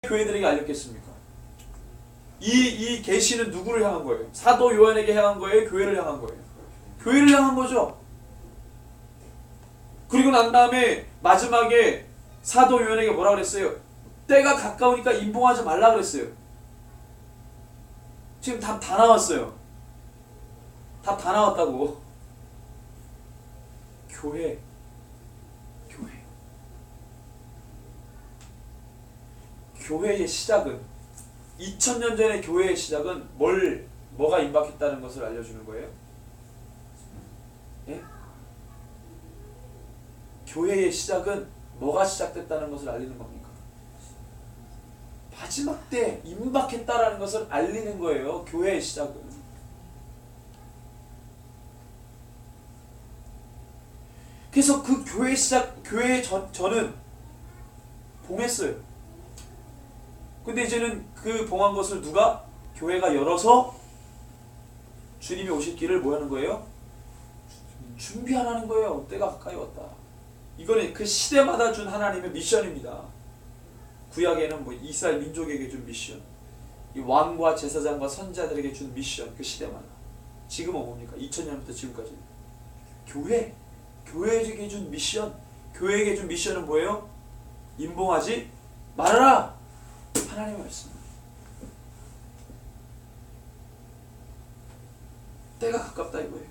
교회들에게 알렸겠습니까? 이 계시는 누구를 향한 거예요? 사도 요한에게 향한 거예요? 교회를 향한 거예요? 교회를 향한 거죠. 그리고 난 다음에 마지막에 사도 요한에게 뭐라 그랬어요? 때가 가까우니까 임봉하지 말라 그랬어요. 지금 답 다 나왔어요. 답 다 나왔다고. 교회. 교회의 시작은 2000년 전의 교회의 시작은 뭐가 임박했다는 것을 알려주는 거예요? 예? 교회의 시작은 뭐가 시작됐다는 것을 알리는 겁니까? 마지막 때 임박했다라는 것을 알리는 거예요. 교회의 시작은. 그래서 그 교회의 시작, 저는 봉했어요. 근데 이제는 그 봉한 것을 누가? 교회가 열어서 주님이 오실 길을 뭐 하는 거예요? 준비하라는 거예요. 때가 가까이 왔다. 이거는 그 시대마다 준 하나님의 미션입니다. 구약에는 뭐 이스라엘 민족에게 준 미션, 이 왕과 제사장과 선지자들에게 준 미션, 그 시대마다. 지금은 뭡니까? 2000년부터 지금까지. 교회에게 준 미션, 교회에게 준 미션은 뭐예요? 임봉하지 말아라! 하나님의 말씀. 때가 가깝다 이거예요.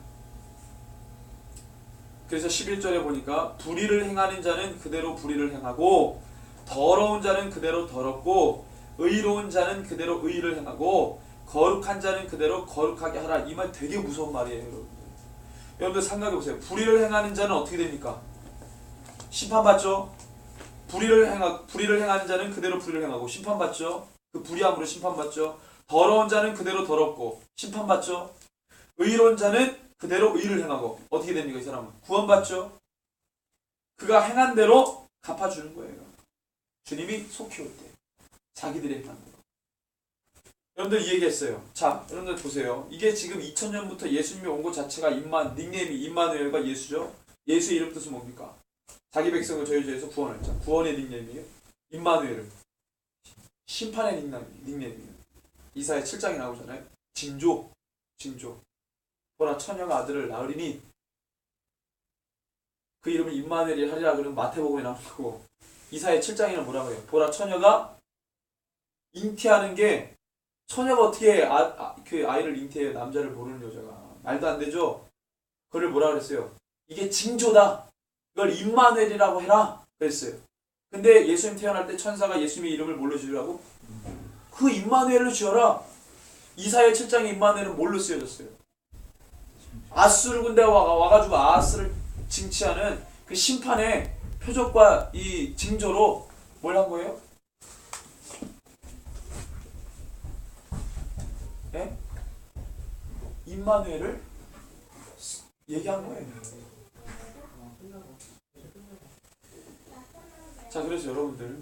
그래서 11절에 보니까 불의를 행하는 자는 그대로 불의를 행하고 더러운 자는 그대로 더럽고 의로운 자는 그대로 의를 행하고 거룩한 자는 그대로 거룩하게 하라. 이 말 되게 무서운 말이에요, 여러분들. 여러분들 생각해 보세요. 불의를 행하는 자는 어떻게 됩니까? 심판받죠? 불의를 행하는 자는 그대로 불의를 행하고 심판받죠. 그 불의함으로 심판받죠. 더러운 자는 그대로 더럽고 심판받죠. 의로운 자는 그대로 의를 행하고 어떻게 됩니까? 이 사람은 구원받죠. 그가 행한 대로 갚아주는 거예요. 주님이 속히 올 때 자기들이 행한 대로. 여러분들 이 얘기했어요. 자, 여러분들 보세요. 이게 지금 2000년부터 예수님이 온 것 자체가 닉네임이 임마누엘과 예수죠. 예수의 이름 뜻은 뭡니까? 자기 백성을 저희 죄에서 구원할 자. 구원의 닉네임이에요. 임마누엘은 심판의 닉네임이에요. 이사야 7장에 나오잖아요. 징조. 보라 처녀가 아들을 낳으리니 그 이름을 임마누엘이 하리라. 그러면 마태복음에 나오는 거고, 이사야 7장에는 뭐라고 해요? 보라 처녀가 잉태하는 게, 처녀가 어떻게 그 아이를 잉태해요? 남자를 모르는 여자가. 말도 안 되죠? 그걸 뭐라 그랬어요? 이게 징조다. 이걸 임마누엘이라고 해라 그랬어요. 근데 예수님 태어날 때 천사가 예수님의 이름을 뭘로 지으라고? 그 임마누엘로 지어라. 이사야 7장에 임마누엘은 뭘로 쓰여졌어요? 아수르 군대가 와가지고 아하스를 징치하는 그 심판의 표적과 이 징조로 뭘 한 거예요? 네? 임마누엘을 얘기한 거예요. 자, 그래서 여러분들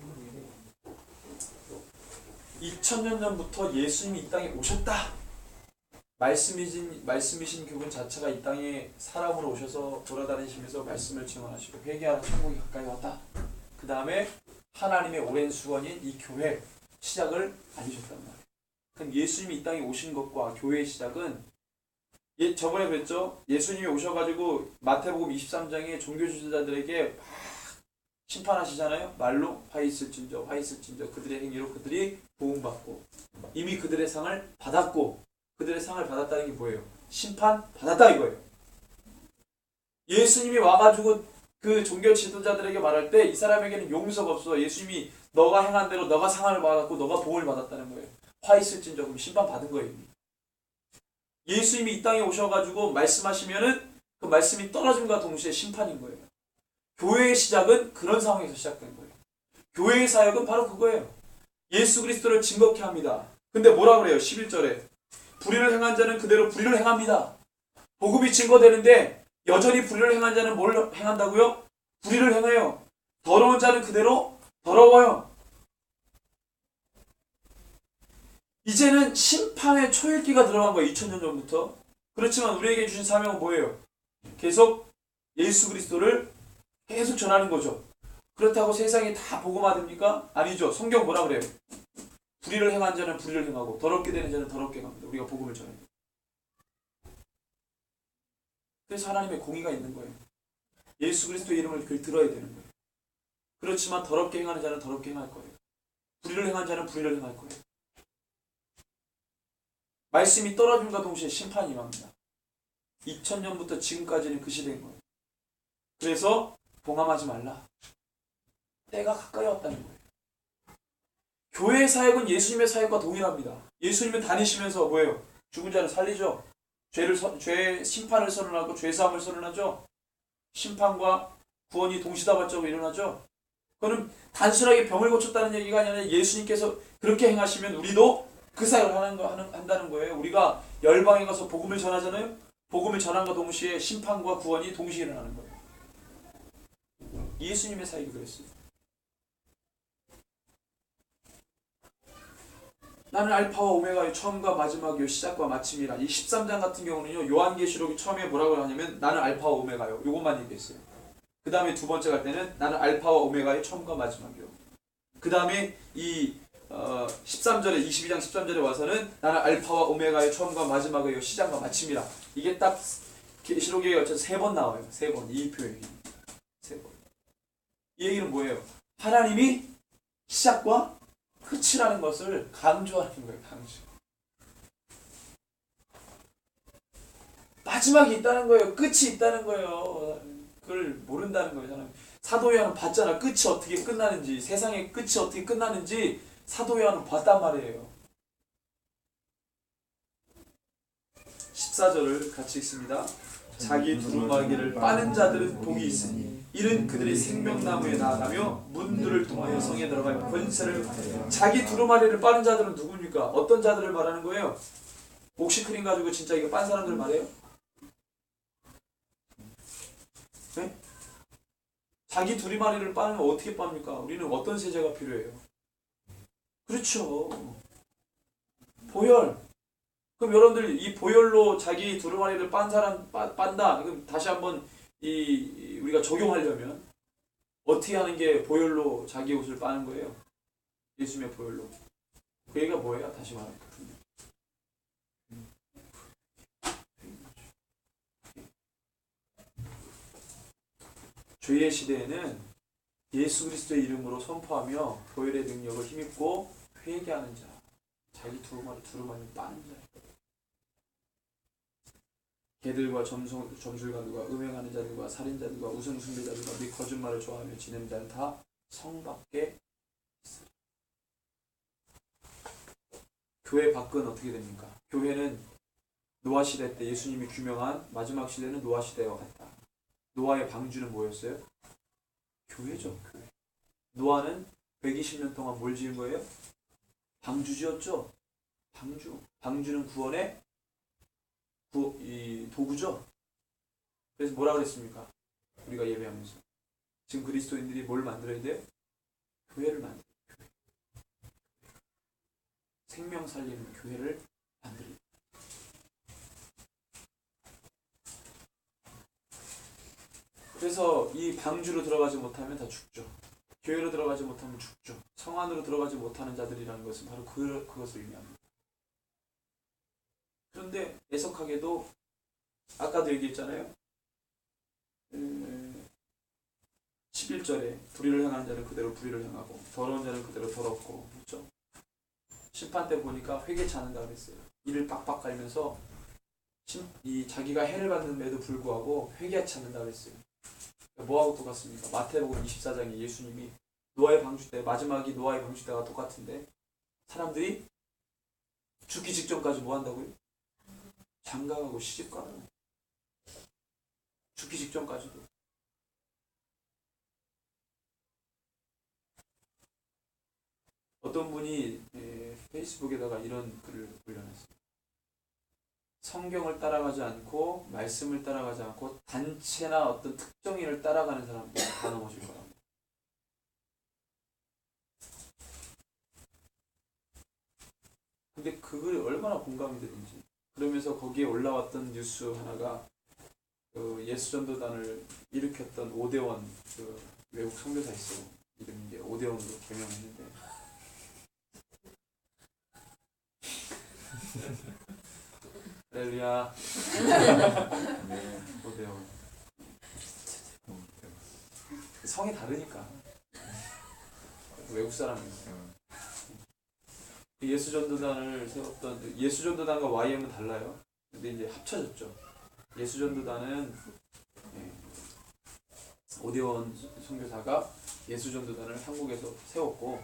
2000년 전부터 예수님이 이 땅에 오셨다. 말씀이신 그분 자체가 이 땅에 사람으로 오셔서 돌아다니시면서 말씀을 증언하시고 회개하라 천국이 가까이 왔다. 그 다음에 하나님의 오랜 수건인 이 교회 시작을 알리셨단 말이에요. 그럼 예수님이 이 땅에 오신 것과 교회의 시작은 저번에 그랬죠? 예수님이 오셔가지고 마태복음 23장에 종교 지도자들에게 막 심판하시잖아요. 말로 화 있을진저 그들의 행위로 그들이 보응받고 이미 그들의 상을 받았고, 그들의 상을 받았다는 게 뭐예요? 심판 받았다 이거예요. 예수님이 와가지고 그 종교 지도자들에게 말할 때 이 사람에게는 용서가 없어. 예수님이 너가 행한 대로 너가 상을 받았고 너가 보응을 받았다는 거예요. 화 있을진저 그럼 심판 받은 거예요. 이미. 예수님이 이 땅에 오셔가지고 말씀하시면은 그 말씀이 떨어짐과 동시에 심판인 거예요. 교회의 시작은 그런 상황에서 시작된 거예요. 교회의 사역은 바로 그거예요. 예수 그리스도를 증거케 합니다. 근데 뭐라 그래요? 11절에 불의를 행한 자는 그대로 불의를 행합니다. 복음이 증거되는데 여전히 불의를 행한 자는 뭘 행한다고요? 불의를 행해요. 더러운 자는 그대로 더러워요. 이제는 심판의 초읽기가 들어간 거예요. 2000년 전부터. 그렇지만 우리에게 주신 사명은 뭐예요? 계속 예수 그리스도를 계속 전하는 거죠. 그렇다고 세상이 다 복음화 됩니까? 아니죠. 성경 뭐라 그래요? 불의를 행한 자는 불의를 행하고 더럽게 되는 자는 더럽게 행합니다. 우리가 복음을 전해요. 그래서 하나님의 공의가 있는 거예요. 예수 그리스도의 이름을 들어야 되는 거예요. 그렇지만 더럽게 행하는 자는 더럽게 행할 거예요. 불의를 행한 자는 불의를 행할 거예요. 말씀이 떨어짐과 동시에 심판이 임합니다. 2000년부터 지금까지는 그 시대인 거예요. 그래서 봉함하지 말라. 때가 가까이 왔다는 거예요. 교회의 사역은 예수님의 사역과 동일합니다. 예수님은 다니시면서 뭐예요? 죽은 자를 살리죠. 죄의 심판을 선언하고 죄사함을 선언하죠. 심판과 구원이 동시다발적으로 일어나죠. 그거는 단순하게 병을 고쳤다는 얘기가 아니라 예수님께서 그렇게 행하시면 우리도 그 사역을 한다는 거예요. 우리가 열방에 가서 복음을 전하잖아요. 복음을 전함과 동시에 심판과 구원이 동시에 일어나는 거예요. 예수님의 사역이 그랬어요. 나는 알파와 오메가의 처음과 마지막이요 시작과 마침이라. 이 13장 같은 경우는요, 요한계시록이 처음에 뭐라고 하냐면 나는 알파와 오메가요. 요것만 얘기했어요. 그 다음에 두 번째 갈 때는 나는 알파와 오메가의 처음과 마지막이요. 그 다음에 이 13절에 22장 13절에 와서는 나는 알파와 오메가의 처음과 마지막이요 시작과 마침이라. 이게 딱 계시록에 걸쳐서 3번 나와요. 3번. 이 표현이 3번. 이 얘기는 뭐예요? 하나님이 시작과 끝이라는 것을 강조하는 거예요. 강조. 마지막이 있다는 거예요. 끝이 있다는 거예요. 그걸 모른다는 거예요. 사도 요한은 봤잖아. 끝이 어떻게 끝나는지, 세상의 끝이 어떻게 끝나는지 사도 요한은 봤단 말이에요. 14절을 같이 읽습니다. 자기 두루마기를 빠는 자들은 복이 있으니 이는 그들이 생명나무에 나아가며 문들을 통하여 성에 들어가며 권세를. 자기 두루마리를 빠는 자들은 누굽니까? 어떤 자들을 말하는 거예요? 옥시크림 가지고 진짜 이거 빤 사람들 말해요? 네? 자기 두루마리를 빠면 어떻게 빱니까? 우리는 어떤 세제가 필요해요? 그렇죠. 보혈. 그럼 여러분들 이 보혈로 자기 두루마리를 빤 사람 빤다. 그럼 다시 한번 우리가 적용하려면 어떻게 하는 게 보혈로 자기 옷을 빠는 거예요? 예수님의 보혈로. 그 얘기가 뭐예요? 다시 말할게요. 죄의 시대에는 예수 그리스도의 이름으로 선포하며 보혈의 능력을 힘입고 회개하는 자, 자기 두루마리를 빠는 자. 개들과 점술가들과 음행하는 자들과 살인자들과 우상숭배자들과 및 거짓말을 좋아하며 지내는 자는 다 성 밖에 있으리. 교회 밖은 어떻게 됩니까? 교회는 노아 시대 때 예수님이 규명한 마지막 시대는 노아 시대와 같다. 노아의 방주는 뭐였어요? 교회죠. 교회. 노아는 120년 동안 뭘 지은 거예요? 방주 지었죠. 방주는 구원의 이 도구죠. 그래서 뭐라 그랬습니까? 우리가 예배하면서 지금 그리스도인들이 뭘 만들어야 돼요? 교회를 만들어요. 교회. 생명 살리는 교회를 만들어요. 그래서 이 방주로 들어가지 못하면 다 죽죠. 교회로 들어가지 못하면 죽죠. 성 안으로 들어가지 못하는 자들이라는 것은 바로 그것을 의미합니다. 그런데 애석하게도 아까도 얘기했잖아요. 11절에 불의를 행하는 자는 그대로 불의를 행하고 더러운 자는 그대로 더럽고, 그렇죠? 심판 때 보니까 회개치 않는다 그랬어요. 이를 빡빡 갈면서 이 자기가 해를 받는데도 불구하고 회개치 않는다 그랬어요. 뭐하고 똑같습니까? 마태복음 24장에 예수님이 노아의 방주 때, 마지막이 노아의 방주 때가 똑같은데 사람들이 죽기 직전까지 뭐 한다고요? 장가가고 시집가고. 죽기 직전까지도. 어떤 분이 페이스북에다가 이런 글을 올려놨어요. 성경을 따라가지 않고 말씀을 따라가지 않고 단체나 어떤 특정인을 따라가는 사람들이 다 넘어질 거라고. 근데 그 글이 얼마나 공감이 되는지. 그러면서 거기에 올라왔던 뉴스 하나가 예수전도단을 일으켰던 오대원 외국 선교사 있어요. 이름이 오대원으로 개명했는데 할렐루야. 네. 오대원. 성이 다르니까. 외국 사람이에요. 예수전도단을 세웠던 예수전도단과 YM은 달라요. 근데 이제 합쳐졌죠. 예수전도단은 오대원 선교사가 예수전도단을 한국에서 세웠고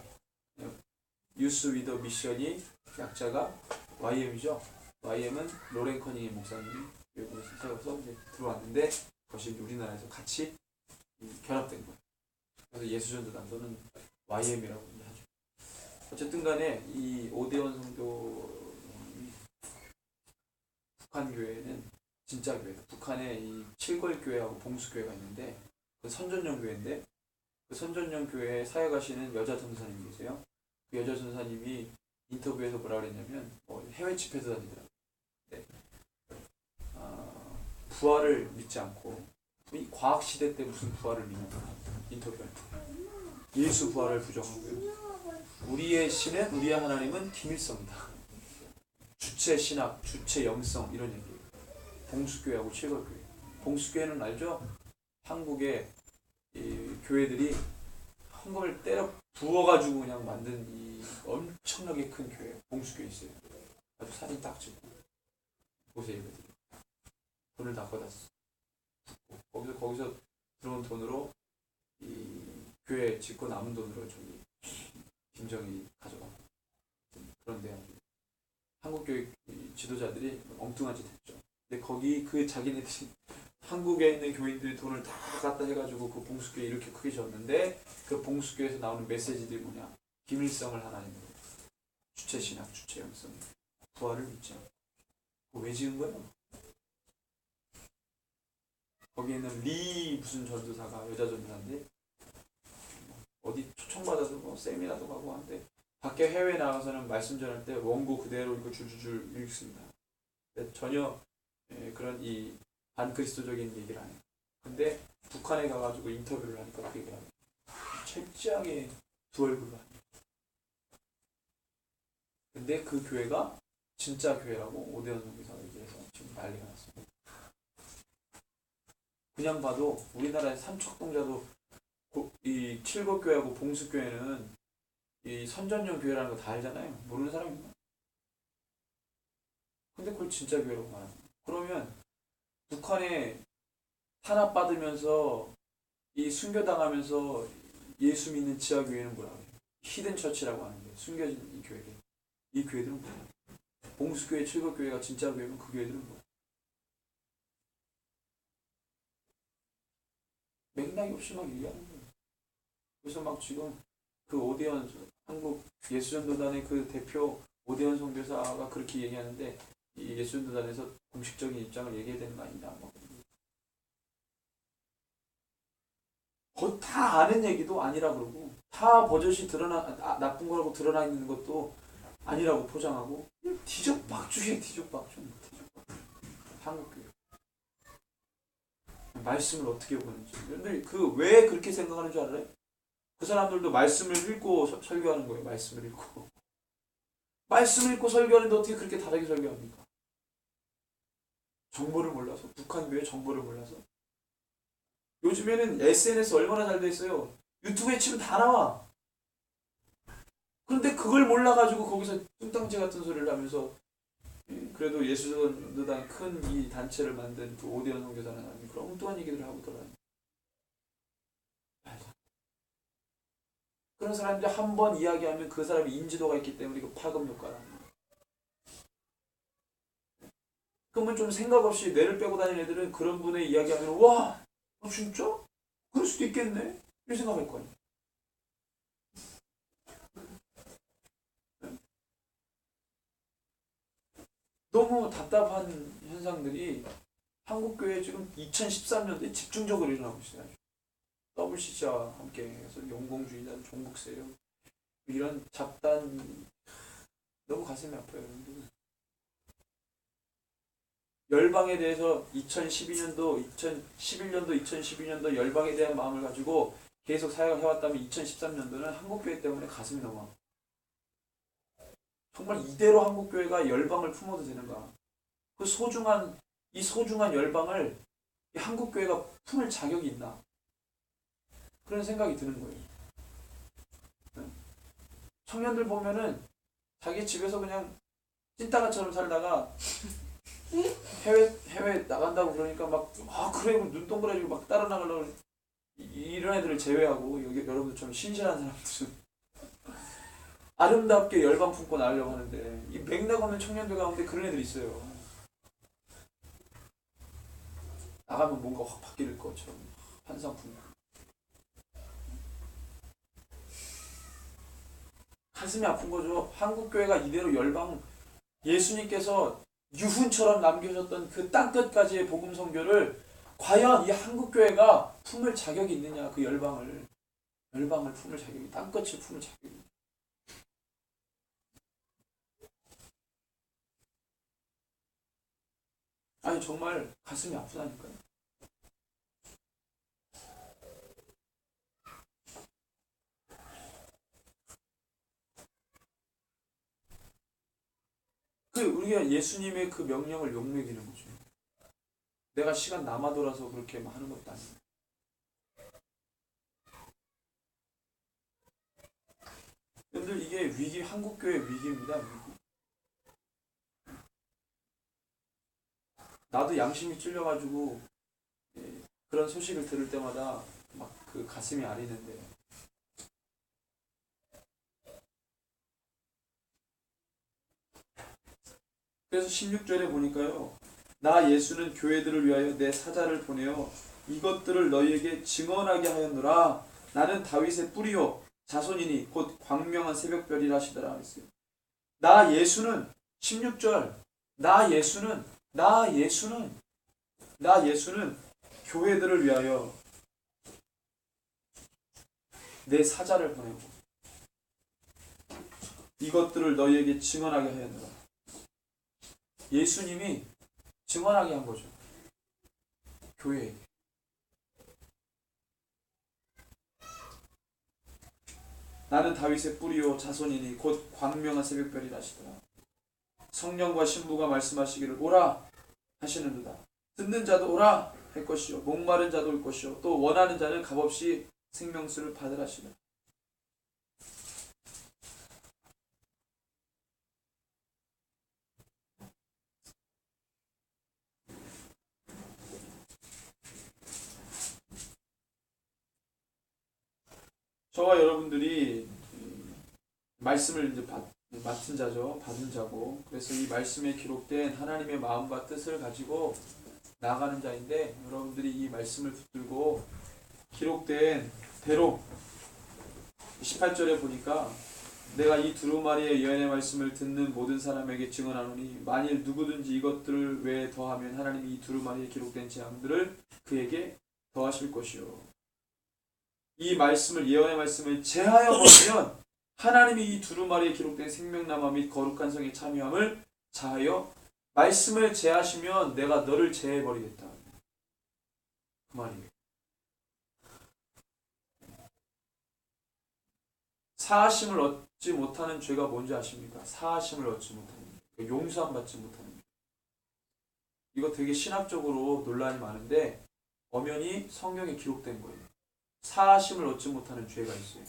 유스 위더 미션이 약자가 YM이죠. YM은 로렌 커닝 목사님이 외국에서 세워서 이제 들어왔는데 그것이 우리나라에서 같이 결합된 거예요. 그래서 예수전도단 또는 YM이라고 하죠. 어쨌든 간에 이 오대원 성도 북한 교회는 진짜 교회다. 북한에 이 칠걸교회하고 봉수교회가 있는데 그 선전령 교회인데 그 선전령 교회에 사역하시는 여자 전사님이 계세요. 그 여자 전사님이 인터뷰에서 뭐라 그랬냐면 해외 집회도 다니더라고요. 네. 부활을 믿지 않고 이 과학 시대 때 무슨 부활을 믿냐 인터뷰할 때 예수 부활을 부정하고요. 우리의 신은 우리의 하나님은 김일성이다. 주체 신학, 주체 영성 이런 얘기예요. 봉수교회하고 칠걸교회. 봉수교회는 알죠? 한국의 이 교회들이 헌금을 때려 부어가지고 그냥 만든 이 엄청나게 큰 교회 봉수교회 있어요. 아주 사진 딱 찍고 보세요. 이거들이 돈을 다 걷었어. 거기서 들어온 돈으로 이 교회 짓고 남은 돈으로 저기 김정일이 가져가고 그런데 한국 교육 지도자들이 엉뚱한 짓 했죠. 근데 거기 그 자기네들이 한국에 있는 교인들이 돈을 다 갖다 해가지고 그 봉수교회 이렇게 크게 졌는데 그 봉수교회에서 나오는 메시지들이 뭐냐? 김일성을 하나님으로 주체신학, 주체영성, 부활을 믿지 않고 왜 지은 거예요? 거기에 있는 리 무슨 전도사가 여자 전도사인데 어디 초청받아서 뭐 세미나도 가고 하는데 밖에 해외 나가서는 말씀 전할 때 원고 그대로 이거 줄줄줄 읽습니다. 전혀 그런 이 반그리스도적인 얘기를 안 해요. 근데 북한에 가가지고 인터뷰를 하니까 그 얘기를 합니다. 철저하게 두 얼굴로 합니다. 근데 그 교회가 진짜 교회라고 오대원 선교사가 얘기해서 지금 난리가 났습니다. 그냥 봐도 우리나라의 삼척동자도 이 칠곡교회하고 봉수교회는 이 선전용 교회라는 거 다 알잖아요. 모르는 사람이 있나? 근데 그걸 진짜 교회라고 말합니다. 그러면 북한에 탄압받으면서 이 순교당하면서 예수 믿는 지하교회는 뭐라고 해요? 히든처치라고 하는데 숨겨진 이 교회들. 이 교회들은 뭐예요? 봉수교회, 칠곡교회가 진짜 교회면 그 교회들은 뭐예요? 맥락이 없이 막 얘기하는 거예요. 그래서 막 지금 그 오대원 한국 예수전도단의 그 대표 오대원 선교사가 그렇게 얘기하는데 이 예수전도단에서 공식적인 입장을 얘기해야 되는 거 아니냐 뭐. 거의 다 아는 얘기도 아니라 그러고 다 버젓이 나쁜 거라고 드러나 있는 것도 아니라고 포장하고 뒤죽박죽이에요. 뒤죽박죽. 한국교회 말씀을 어떻게 보는지. 근데 그 왜 그렇게 생각하는 줄 알아요? 그 사람들도 말씀을 읽고 설교하는 거예요. 말씀을 읽고. 말씀을 읽고 설교하는데 어떻게 그렇게 다르게 설교합니까? 정보를 몰라서. 북한 교회 정보를 몰라서. 요즘에는 SNS 얼마나 잘 돼 있어요. 유튜브에 치면 다 나와. 그런데 그걸 몰라가지고 거기서 뚱땅지 같은 소리를 하면서 그래도 예수전도단 큰 이 단체를 만든 그 오대원 선교사는 사람이 그런 엉뚱한 얘기들을 하고 돌아다니는. 그런 사람들이 한 번 이야기하면 그 사람이 인지도가 있기 때문에 이거 파급 효과라는 거예요. 그러면 좀 생각 없이 뇌를 빼고 다니는 애들은 그런 분의 이야기하면 와, 진짜? 그럴 수도 있겠네? 이렇게 생각할 거 아니에요. 너무 답답한 현상들이 한국교회 지금 2013년도에 집중적으로 일어나고 있어요. WCC와 함께 해서 용공주의자, 종북세력 이런 잡단 너무 가슴이 아파요. 열방에 대해서 2012년도, 2011년도, 2012년도 열방에 대한 마음을 가지고 계속 사역을 해왔다면 2013년도는 한국교회 때문에 가슴이 너무 아파요. 정말 이대로 한국교회가 열방을 품어도 되는가? 그 소중한 열방을 이 한국교회가 품을 자격이 있나? 그런 생각이 드는 거예요. 청년들 보면은 자기 집에서 그냥 찐따가처럼 살다가 해외 나간다고 그러니까 막 그래 눈 동그라지고 막 따라 나가려고 이런 애들을 제외하고 여기 여러분들처럼 신실한 사람들은 아름답게 열방 품고 나가려고 하는데 이 맥락 없는 청년들 가운데 그런 애들이 있어요. 나가면 뭔가 확 바뀔 것처럼 환상 품고 가슴이 아픈 거죠. 한국교회가 이대로 열방 예수님께서 유훈처럼 남겨졌던 그 땅끝까지의 복음 선교를 과연 이 한국교회가 품을 자격이 있느냐, 그 열방을 품을 자격이, 땅끝을 품을 자격이. 아니 정말 가슴이 아프다니까요. 우리가 예수님의 그 명령을 욕먹이는 거죠. 내가 시간 남아돌아서 그렇게 하는 것도 아니고. 여러분들 이게 한국교회 위기입니다. 위기. 나도 양심이 찔려가지고 그런 소식을 들을 때마다 막 그 가슴이 아리는데. 그래서 16절에 보니까요. 나 예수는 교회들을 위하여 내 사자를 보내어 이것들을 너희에게 증언하게 하였노라. 나는 다윗의 뿌리요 자손이니 곧 광명한 새벽별이라 하시더라 했어요. 나 예수는 16절 나 예수는 교회들을 위하여 내 사자를 보내고 이것들을 너희에게 증언하게 하였노라. 예수님이 증언하게 한 거죠. 교회에게. 나는 다윗의 뿌리요 자손이니 곧 광명한 새벽별이라 하시더라. 성령과 신부가 말씀하시기를 오라 하시는도다. 듣는 자도 오라 할 것이요 목마른 자도 올 것이요 또 원하는 자는 값없이 생명수를 받으라 하시더라. 저와 여러분들이 말씀을 이제 맡은 자죠. 받은 자고. 그래서 이 말씀에 기록된 하나님의 마음과 뜻을 가지고 나아가는 자인데 여러분들이 이 말씀을 붙들고 기록된 대로 18절에 보니까 내가 이 두루마리의 예언의 말씀을 듣는 모든 사람에게 증언하노니 만일 누구든지 이것들을 외에 더하면 하나님이 이 두루마리에 기록된 재앙들을 그에게 더하실 것이요. 이 말씀을 예언의 말씀을 제하여 버리면 하나님이 이 두루마리에 기록된 생명나무 및 거룩한 성에 참여함을 자하여 말씀을 제하시면 내가 너를 제해 버리겠다. 그 말이에요. 사하심을 얻지 못하는 죄가 뭔지 아십니까? 사하심을 얻지 못하는 죄. 용서함 받지 못하는 죄. 이거 되게 신학적으로 논란이 많은데 엄연히 성경에 기록된 거예요. 사하심을 얻지 못하는 죄가 있어요.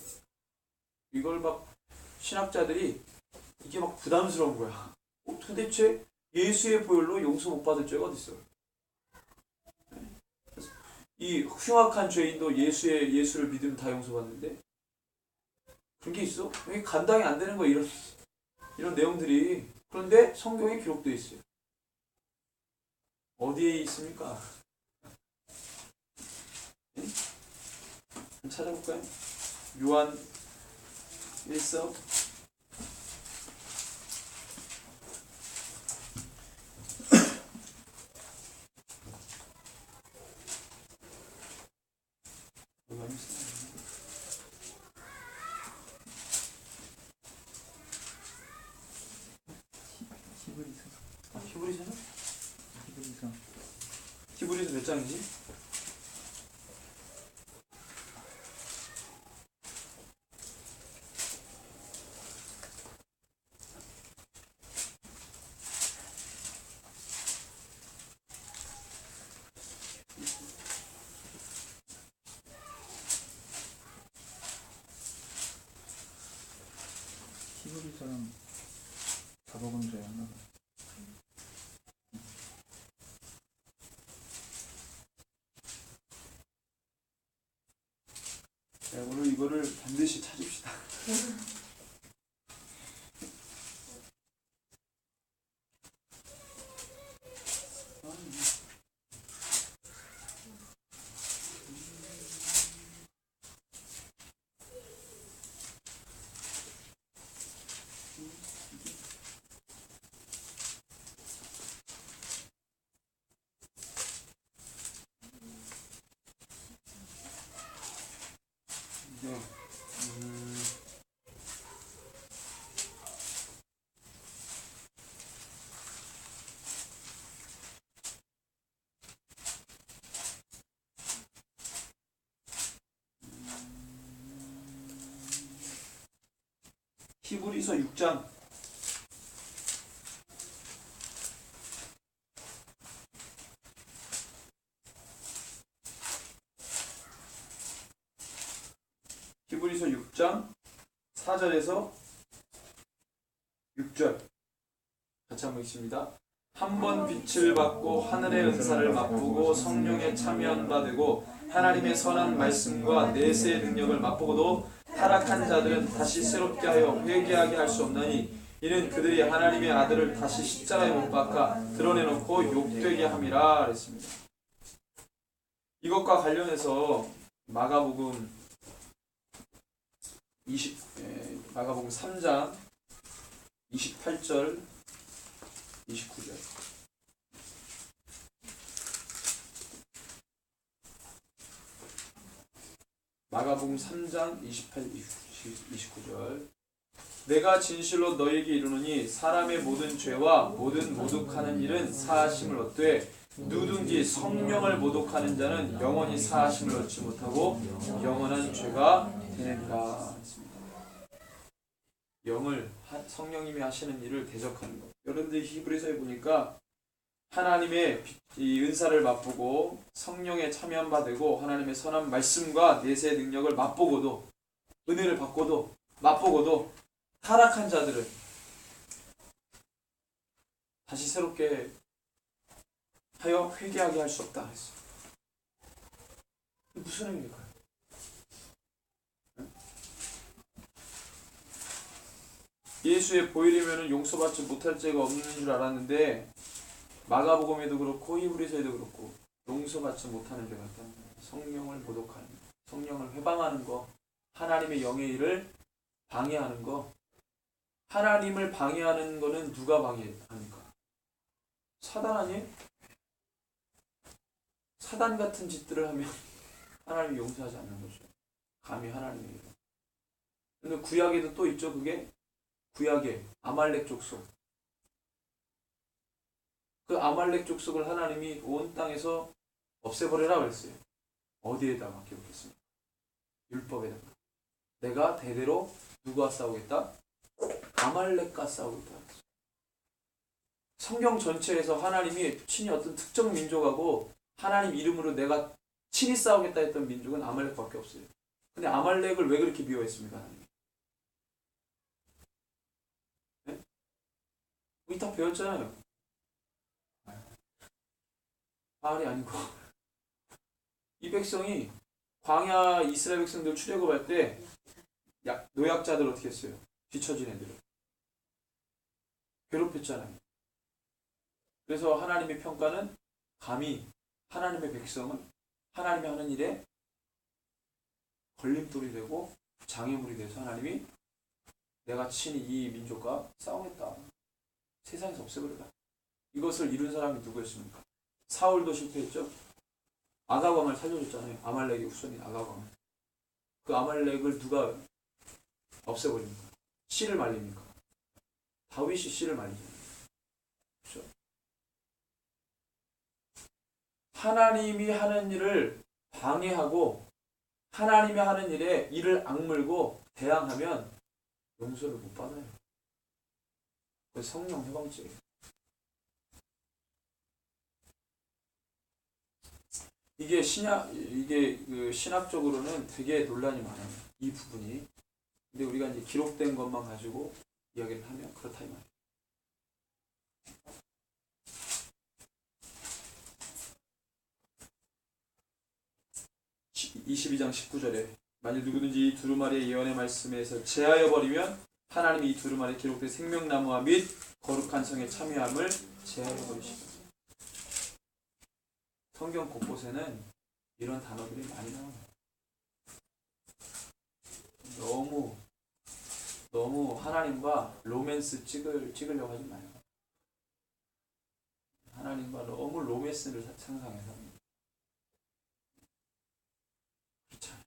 이걸 막 신학자들이 이게 막 부담스러운 거야. 도대체 예수의 보혈로 용서 못 받을 죄가 어디 있어? 이 흉악한 죄인도 예수를 믿으면 다 용서받는데 그런 게 있어? 이게 감당이 안 되는 거야. 이런 내용들이. 그런데 성경에 기록되어 있어요. 어디에 있습니까? 네? 찾아볼까요? 요한 1서 히브리서 몇 장이지? 이 사람 자본주의 하나. 네, 오늘 이거를 반드시 찾읍시다. 네. 히브리서 6장 4절에서 6절 같이 한번 읽습니다. 한 번 빛을 받고 하늘의 은사를 맛보고 성령에 참여한 바 되고 하나님의 선한 말씀과 내세의 능력을 맛보고도 타락한 자들은 다시 새롭게 하여 회개하게 할 수 없나니 이는 그들이 하나님의 아들을 다시 십자가에 못 박아 드러내놓고 욕되게 함이라 그랬습니다. 이것과 관련해서 마가복음 3장 28절 29절 마가복음 3장 28, 29절 내가 진실로 너희에게 이르노니 사람의 모든 죄와 모든 모독하는 일은 사하심을 얻되 누든지 성령을 모독하는 자는 영원히 사하심을 얻지 못하고 영원한 죄가 되느니라. 영을 성령님이 하시는 일을 대적하는 것. 여러분들 히브리서에 보니까 하나님의 이 은사를 맛보고 성령에 참여한 바 되고 하나님의 선한 말씀과 내세의 능력을 맛보고도 은혜를 받고도 맛보고도 타락한 자들은 다시 새롭게 하여 회개하게 할 수 없다 했어. 무슨 의미일까요? 예수의 보혈이면 용서받지 못할 죄가 없는 줄 알았는데 마가복음에도 그렇고 히브리서에도 그렇고 용서받지 못하는 죄가 있다는 거예요. 성령을 모독하는 거, 성령을 회방하는 거, 하나님의 영의 일을 방해하는 거. 하나님을 방해하는 거는 누가 방해합니까? 사단 아니에요? 사단 같은 짓들을 하면 하나님이 용서하지 않는 거죠. 감히 하나님의 일. 근데 구약에도 또 있죠. 그게 구약의 아말렉 족속. 그 아말렉 족속을 하나님이 온 땅에서 없애버리라 그랬어요. 어디에다가 기록했습니까? 율법에다가. 내가 대대로 누구와 싸우겠다? 아말렉과 싸우겠다. 성경 전체에서 하나님이 친히 어떤 특정 민족하고 하나님 이름으로 내가 친히 싸우겠다 했던 민족은 아말렉밖에 없어요. 근데 아말렉을 왜 그렇게 미워했습니까? 하나님? 네? 우리 다 배웠잖아요. 바알이 아니고 이 백성이 광야 이스라엘 백성들 출애굽할 때 노약자들 어떻게 했어요? 뒤처진 애들을 괴롭혔잖아요. 그래서 하나님의 평가는 감히 하나님의 백성은 하나님이 하는 일에 걸림돌이 되고 장애물이 돼서 하나님이 내가 친히 이 민족과 싸우겠다. 세상에서 없애버리다. 이것을 이룬 사람이 누구였습니까? 사울도 실패했죠. 아가광을 살려줬잖아요. 아말렉의 후손인 아가광을. 그 아말렉을 누가 없애버립니까? 씨를 말립니까? 다윗이 씨를 말리잖아요. 그렇죠? 하나님이 하는 일을 방해하고 하나님이 하는 일에 이를 악물고 대항하면 용서를 못 받아요. 그래서 성령 해방죄예요. 이게 그 신학적으로는 되게 논란이 많아요. 이 부분이. 근데 우리가 이제 기록된 것만 가지고 이야기를 하면 그렇다 이 말이에요. 22장 19절에 만일 누구든지 이 두루마리의 예언의 말씀에서 제하여 버리면 하나님이 이 두루마리에 기록된 생명나무와 및 거룩한 성에 참여함을 제하여 버리시다. 성경 곳곳에는 이런 단어들이 많이 나와요. 너무 하나님과 로맨스 찍으려고 하지 마요. 하나님과 너무 로맨스를 상상해서 그렇잖아요.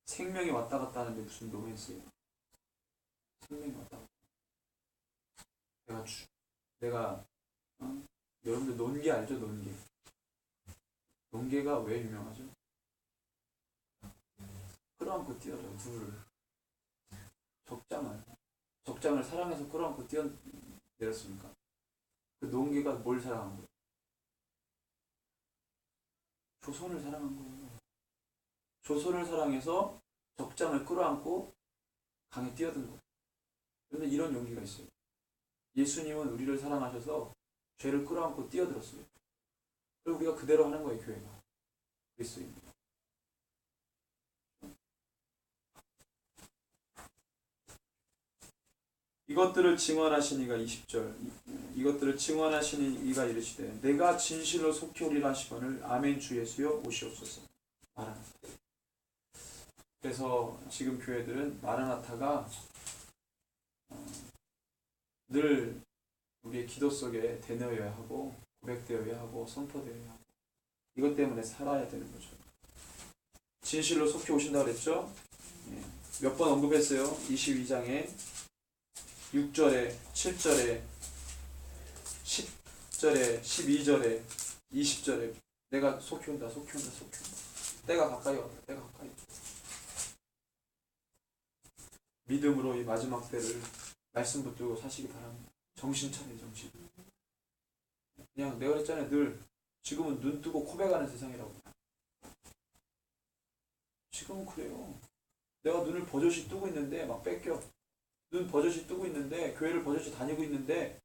생명이 왔다 갔다 하는데 무슨 로맨스예요? 생명이 왔다 갔다. 내가 여러분들 논개 알죠? 논개. 논개가 왜 유명하죠? 끌어안고 뛰어져요. 둘을. 적장을 사랑해서 끌어안고 뛰어내렸습니까? 그 논개가 뭘 사랑한 거예요? 조선을 사랑한 거예요. 조선을 사랑해서 적장을 끌어안고 강에 뛰어든 거예요. 그런데 이런 용기가 있어요. 예수님은 우리를 사랑하셔서 죄를 끌어안고 뛰어들었어요. 그리고 우리가 그대로 하는 거예요, 교회가. 그리스도입니다. 이것들을 증언하신 이가 20절 이것들을 증언하신 이가 이르시되 내가 진실로 속히 오리라 하시거늘 아멘 주 예수여 오시옵소서. 마라나타. 그래서 지금 교회들은 마라나타가 늘 우리의 기도 속에 되뇌어야 하고 고백되어야 하고 선포되어야 하고 이것 때문에 살아야 되는 거죠. 진실로 속히 오신다고 그랬죠? 몇 번 언급했어요. 22장에 6절에 7절에 10절에 12절에 20절에 내가 속히 온다 속히 온다 속히 온다. 때가 가까이 왔다 때가 가까이 왔다. 믿음으로 이 마지막 때를 말씀 붙들고 사시기 바랍니다. 정신 차려 정신. 그냥 내가 그랬잖아요. 늘 지금은 눈 뜨고 코백하는 세상이라고. 지금은 그래요. 내가 눈을 버젓이 뜨고 있는데 막 뺏겨. 눈 버젓이 뜨고 있는데 교회를 버젓이 다니고 있는데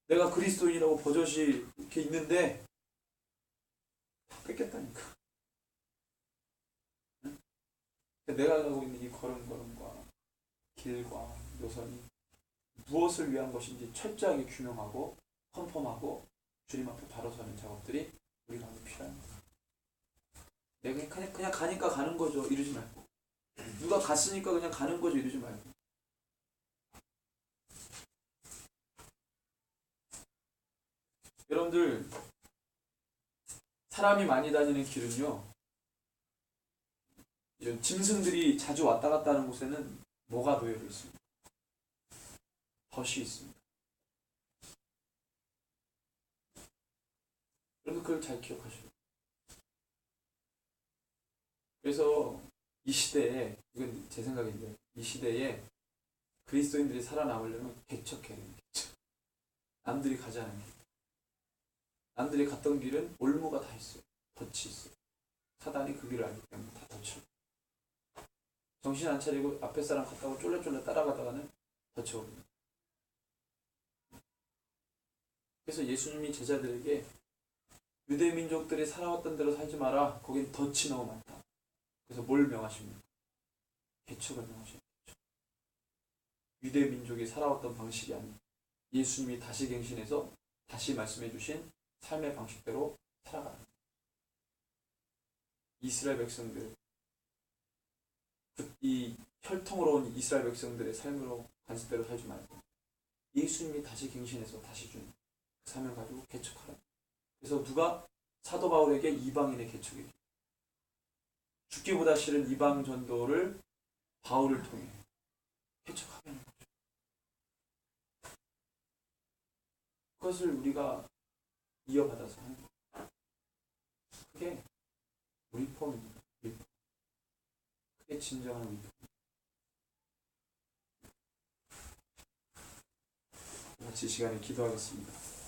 내가 그리스도인이라고 버젓이 이렇게 있는데 다 뺏겼다니까. 응? 내가 가고 있는 이 걸음걸음과 길과 노선이 무엇을 위한 것인지 철저하게 규명하고 컨펌하고 주님 앞에 바로 서는 작업들이 우리 가운데 필요합니다. 내가 그냥 가니까 가는 거죠. 이러지 말고. 누가 갔으니까 그냥 가는 거죠. 이러지 말고. 여러분들 사람이 많이 다니는 길은요. 이런 짐승들이 자주 왔다 갔다 하는 곳에는 뭐가 놓여 있습니다. 덫이 있습니다. 여러분 그걸 잘 기억하셔야 돼요. 그래서 이 시대에 이건 제 생각인데 이 시대에 그리스도인들이 살아남으려면 개척해야 돼요. 개척. 남들이 가지 않은 길. 남들이 갔던 길은 올무가 다 있어요. 덫이 있어요. 사단이 그 길을 알기 때문에 다 덫을. 정신 안 차리고 앞에 사람 갔다고 쫄래쫄래 따라가다가는 덫쳐옵니다. 그래서 예수님이 제자들에게 유대 민족들이 살아왔던 대로 살지 마라. 거긴 덫이 너무 많다. 그래서 뭘 명하십니까? 개척을 명하십니다. 유대 민족이 살아왔던 방식이 아닌 예수님이 다시 갱신해서 다시 말씀해 주신 삶의 방식대로 살아가는 이스라엘 백성들, 이 혈통으로 온 이스라엘 백성들의 삶으로 관습대로 살지 말고 예수님이 다시 갱신해서 다시 준 그 사명 가지고 개척하라. 그래서 누가 사도 바울에게 이방인의 개척이 죽기보다 싫은 이방 전도를 바울을 통해 개척하게 하는 거죠. 그것을 우리가 이어받아서 하는 거예요. 그게 리폼입니다. 리폼. 그게 진정한 리폼. 같이 이 시간에 기도하겠습니다.